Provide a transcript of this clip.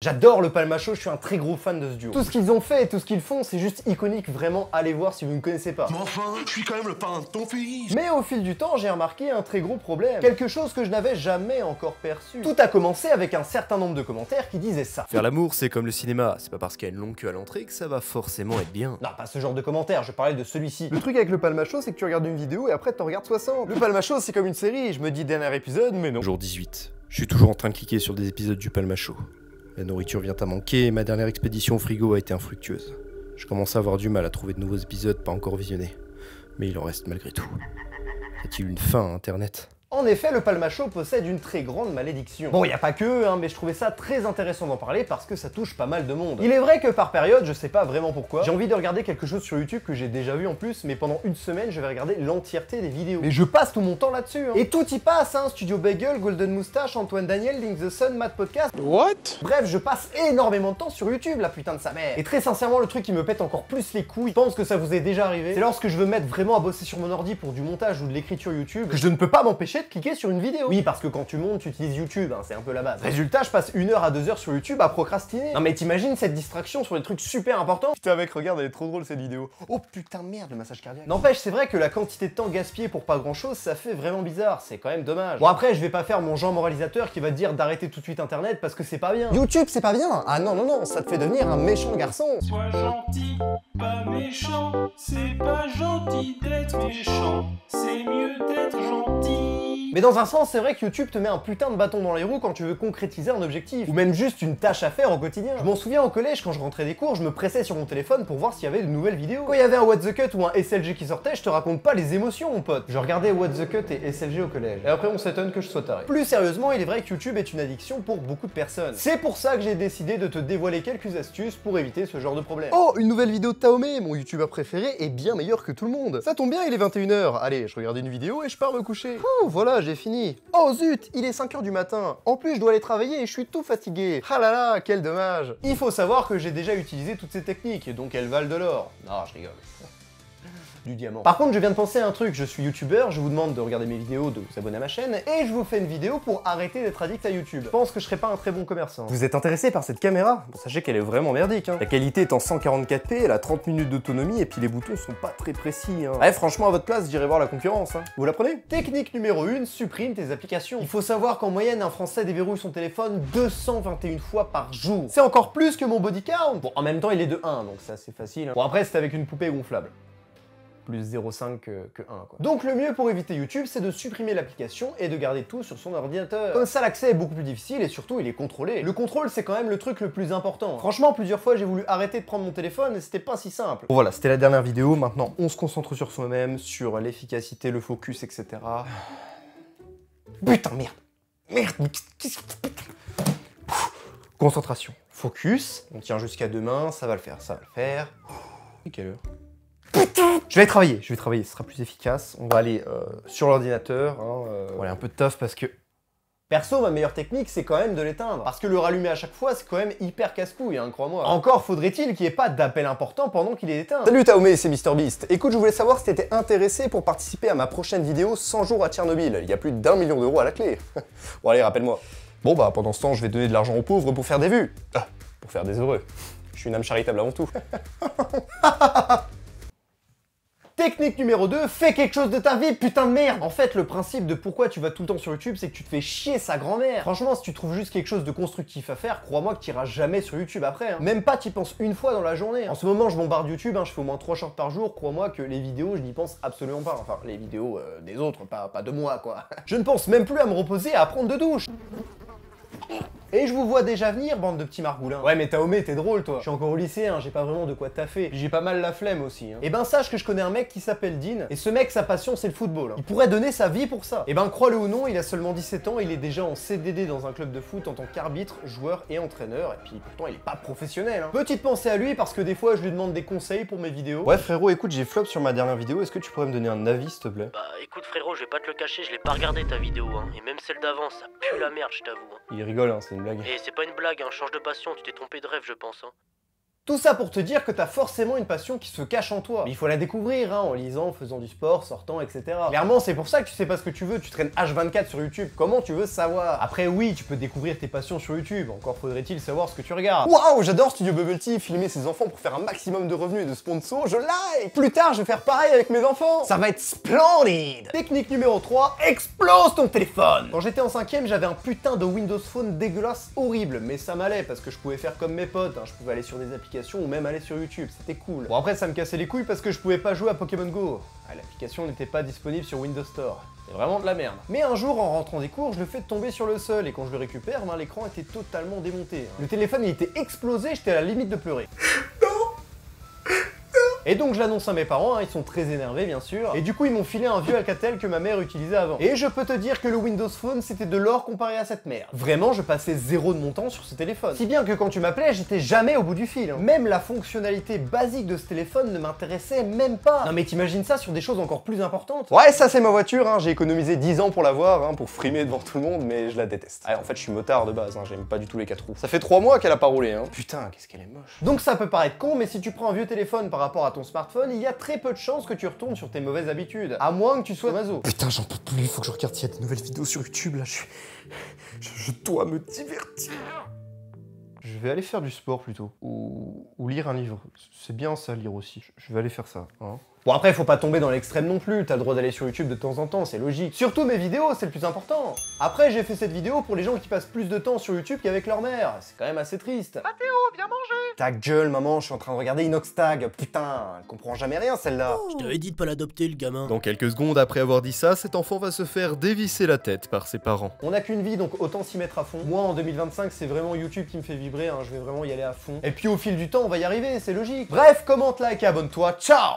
J'adore le Palmacho, je suis un très gros fan de ce duo. Tout ce qu'ils ont fait et tout ce qu'ils font, c'est juste iconique, vraiment, allez voir si vous ne connaissez pas. Mais enfin, je suis quand même le parrain de ton pays. Mais au fil du temps, j'ai remarqué un très gros problème. Quelque chose que je n'avais jamais encore perçu. Tout a commencé avec un certain nombre de commentaires qui disaient ça. Faire l'amour, c'est comme le cinéma, c'est pas parce qu'il y a une longue queue à l'entrée que ça va forcément être bien. Non, pas ce genre de commentaires, je parlais de celui-ci. Le truc avec le Palmacho, c'est que tu regardes une vidéo et après t'en regardes 60. Le Palmacho, c'est comme une série, je me dis dernier épisode, mais non. Jour 18. Je suis toujours en train de cliquer sur des épisodes du Palmacho. La nourriture vient à manquer et ma dernière expédition au frigo a été infructueuse. Je commence à avoir du mal à trouver de nouveaux épisodes pas encore visionnés. Mais il en reste malgré tout. Y a-t-il une fin à Internet ? En effet, le Palmacho possède une très grande malédiction. Bon, y a pas que, hein, mais je trouvais ça très intéressant d'en parler parce que ça touche pas mal de monde. Il est vrai que par période, je sais pas vraiment pourquoi, j'ai envie de regarder quelque chose sur YouTube que j'ai déjà vu en plus, mais pendant une semaine, je vais regarder l'entièreté des vidéos. Mais je passe tout mon temps là-dessus, hein. Et tout y passe, hein, Studio Bagel, Golden Moustache, Antoine Daniel, Link the Sun, Mad Podcast. What? Bref, je passe énormément de temps sur YouTube, la putain de sa mère. Et très sincèrement, le truc qui me pète encore plus les couilles, je pense que ça vous est déjà arrivé, c'est lorsque je veux mettre vraiment à bosser sur mon ordi pour du montage ou de l'écriture YouTube, que je ne peux pas m'empêcher de cliquer sur une vidéo. Oui, parce que quand tu montes, tu utilises YouTube, hein, c'est un peu la base. Résultat, je passe 1 heure à 2 heures sur YouTube à procrastiner. Non mais t'imagines cette distraction sur des trucs super importants? Putain mec, regarde, elle est trop drôle cette vidéo. Oh putain merde, le massage cardiaque. N'empêche, c'est vrai que la quantité de temps gaspillé pour pas grand chose, ça fait vraiment bizarre, c'est quand même dommage. Bon après, je vais pas faire mon genre moralisateur qui va te dire d'arrêter tout de suite internet parce que c'est pas bien. YouTube, c'est pas bien. Ah non, non, non, ça te fait devenir un méchant garçon. Sois gentil, pas méchant, c'est pas gentil d'être méchant, c'est mieux d'être gentil. Mais dans un sens, c'est vrai que YouTube te met un putain de bâton dans les roues quand tu veux concrétiser un objectif, ou même juste une tâche à faire au quotidien. Je m'en souviens au collège, quand je rentrais des cours, je me pressais sur mon téléphone pour voir s'il y avait de nouvelles vidéos. Quand il y avait un What the Cut ou un SLG qui sortait, je te raconte pas les émotions, mon pote. Je regardais What the Cut et SLG au collège, et après on s'étonne que je sois taré. Plus sérieusement, il est vrai que YouTube est une addiction pour beaucoup de personnes. C'est pour ça que j'ai décidé de te dévoiler quelques astuces pour éviter ce genre de problème. Oh, une nouvelle vidéo de Taomé, mon YouTubeur préféré, est bien meilleur que tout le monde. Ça tombe bien, il est 21 h. Allez, je regarde une vidéo et je pars me coucher. Oh, voilà, j'ai fini. Oh zut, il est 5 h du matin. En plus, je dois aller travailler et je suis tout fatigué. Ah là là, quel dommage. Il faut savoir que j'ai déjà utilisé toutes ces techniques, donc elles valent de l'or. Non, je rigole. Du diamant. Par contre, je viens de penser à un truc, je suis youtubeur, je vous demande de regarder mes vidéos, de vous abonner à ma chaîne, et je vous fais une vidéo pour arrêter d'être addict à YouTube. Je pense que je serais pas un très bon commerçant. Vous êtes intéressé par cette caméra? Bon, sachez qu'elle est vraiment merdique, hein. La qualité est en 144p, elle a 30 minutes d'autonomie, et puis les boutons sont pas très précis, hein. Ouais, franchement, à votre place, j'irai voir la concurrence, hein. Vous la prenez? Technique numéro 1, supprime tes applications. Il faut savoir qu'en moyenne, un Français déverrouille son téléphone 221 fois par jour. C'est encore plus que mon body count. Bon, en même temps, il est de 1, donc c'est assez facile, hein. Bon, après, c'est avec une poupée gonflable. Plus 0,5 que 1 quoi. Donc le mieux pour éviter YouTube, c'est de supprimer l'application et de garder tout sur son ordinateur. Comme ça, l'accès est beaucoup plus difficile et surtout, il est contrôlé. Le contrôle, c'est quand même le truc le plus important. Franchement, plusieurs fois, j'ai voulu arrêter de prendre mon téléphone et c'était pas si simple. Bon voilà, c'était la dernière vidéo. Maintenant, on se concentre sur soi-même, sur l'efficacité, le focus, etc. Putain, merde. Merde, mais qu'est-ce que... Concentration. Focus. On tient jusqu'à demain, ça va le faire, ça va le faire. Et quelle heure? Putain, je vais travailler, ce sera plus efficace. On va aller sur l'ordinateur, hein, on va aller un peu de teuf parce que... Perso, ma meilleure technique, c'est quand même de l'éteindre. Parce que le rallumer à chaque fois, c'est quand même hyper casse-couille, hein, crois-moi. Encore faudrait-il qu'il n'y ait pas d'appel important pendant qu'il est éteint. Salut Taomé, c'est MrBeast. Écoute, je voulais savoir si t'étais intéressé pour participer à ma prochaine vidéo 100 jours à Tchernobyl. Il y a plus d'1 million d'euros à la clé. Bon allez, rappelle-moi. Bon bah, pendant ce temps, je vais donner de l'argent aux pauvres pour faire des vues. Ah, pour faire des heureux. Je suis une âme charitable avant tout. Technique numéro 2, fais quelque chose de ta vie, putain de merde. En fait, le principe de pourquoi tu vas tout le temps sur YouTube, c'est que tu te fais chier sa grand-mère. Franchement, si tu trouves juste quelque chose de constructif à faire, crois-moi que tu iras jamais sur YouTube après, hein. Même pas t'y penses une fois dans la journée. En ce moment, je bombarde YouTube, hein, je fais au moins 3 shorts par jour, crois-moi que les vidéos, je n'y pense absolument pas. Enfin, les vidéos des autres, pas de moi, quoi. Je ne pense même plus à me reposer et à prendre de douche. Et je vous vois déjà venir, bande de petits margoulins. Ouais mais Taomé, t'es drôle toi. Je suis encore au lycée, hein, j'ai pas vraiment de quoi taffer. J'ai pas mal la flemme aussi, hein. Et ben sache que je connais un mec qui s'appelle Dean, et ce mec, sa passion c'est le football, hein. Il pourrait donner sa vie pour ça. Et ben crois-le ou non, il a seulement 17 ans, il est déjà en CDD dans un club de foot en tant qu'arbitre, joueur et entraîneur, et puis pourtant il est pas professionnel, hein. Petite pensée à lui parce que des fois je lui demande des conseils pour mes vidéos. Ouais frérot, écoute, j'ai flop sur ma dernière vidéo, est-ce que tu pourrais me donner un avis s'il te plaît? Bah écoute frérot, je vais pas te le cacher, je l'ai pas regardé ta vidéo, hein. Et même celle d'avant, ça pue la merde, je t'avoue, hein. Il rigole, hein, c'est une blague. Et c'est pas une blague, hein, change de passion, tu t'es trompé de rêve, je pense, hein. Tout ça pour te dire que t'as forcément une passion qui se cache en toi. Mais il faut la découvrir, hein, en lisant, en faisant du sport, sortant, etc. Clairement, c'est pour ça que tu sais pas ce que tu veux, tu traînes H24 sur YouTube. Comment tu veux savoir? Après, oui, tu peux découvrir tes passions sur YouTube, encore faudrait-il savoir ce que tu regardes. Waouh, j'adore Studio Bubble Tea, filmer ses enfants pour faire un maximum de revenus et de sponsors, je like! Plus tard, je vais faire pareil avec mes enfants. Ça va être splendide! Technique numéro 3, explose ton téléphone! Quand j'étais en 5ème, j'avais un putain de Windows Phone dégueulasse, horrible, mais ça m'allait parce que je pouvais faire comme mes potes, hein. Je pouvais aller sur des applications ou même aller sur YouTube, c'était cool. Bon après ça me cassait les couilles parce que je pouvais pas jouer à Pokémon Go. Ah, l'application n'était pas disponible sur Windows Store. C'est vraiment de la merde. Mais un jour en rentrant des cours, je le fais tomber sur le sol et quand je le récupère, ben, l'écran était totalement démonté. Le téléphone il était explosé, j'étais à la limite de pleurer. Et donc je l'annonce à mes parents, hein, ils sont très énervés bien sûr, et du coup ils m'ont filé un vieux Alcatel que ma mère utilisait avant. Et je peux te dire que le Windows Phone c'était de l'or comparé à cette merde. Vraiment je passais 0 de mon temps sur ce téléphone. Si bien que quand tu m'appelais j'étais jamais au bout du fil. Hein. Même la fonctionnalité basique de ce téléphone ne m'intéressait même pas. Non mais t'imagines ça sur des choses encore plus importantes. Ouais ça c'est ma voiture, hein. J'ai économisé 10 ans pour l'avoir, hein, pour frimer devant tout le monde, mais je la déteste. Ah, en fait je suis motard de base, hein. J'aime pas du tout les 4 roues. Ça fait 3 mois qu'elle a pas roulé. Hein. Putain qu'est-ce qu'elle est moche. Donc ça peut paraître con, mais si tu prends un vieux téléphone par rapport à ton smartphone, il y a très peu de chances que tu retournes sur tes mauvaises habitudes. À moins que tu sois maso. Putain, j'en peux plus, il faut que je regarde s'il y a des nouvelles vidéos sur YouTube là, je dois me divertir. Je vais aller faire du sport plutôt. Ou lire un livre. C'est bien ça, lire aussi. Je vais aller faire ça. Hein. Bon après, faut pas tomber dans l'extrême non plus. T'as le droit d'aller sur YouTube de temps en temps, c'est logique. Surtout mes vidéos, c'est le plus important. Après, j'ai fait cette vidéo pour les gens qui passent plus de temps sur YouTube qu'avavec leur mère. C'est quand même assez triste. Mathéo, viens manger. Ta gueule, maman, je suis en train de regarder Inoxtag. Putain, elle comprend jamais rien celle-là. Je t'avais dit de pas l'adopter, le gamin. Dans quelques secondes après avoir dit ça, cet enfant va se faire dévisser la tête par ses parents. On n'a qu'une vie, donc autant s'y mettre à fond. Moi, en 2025, c'est vraiment YouTube qui me fait vibrer, hein. Je vais vraiment y aller à fond. Et puis au fil du temps, on va y arriver, c'est logique. Bref, commente, like et abonne-toi. Ciao!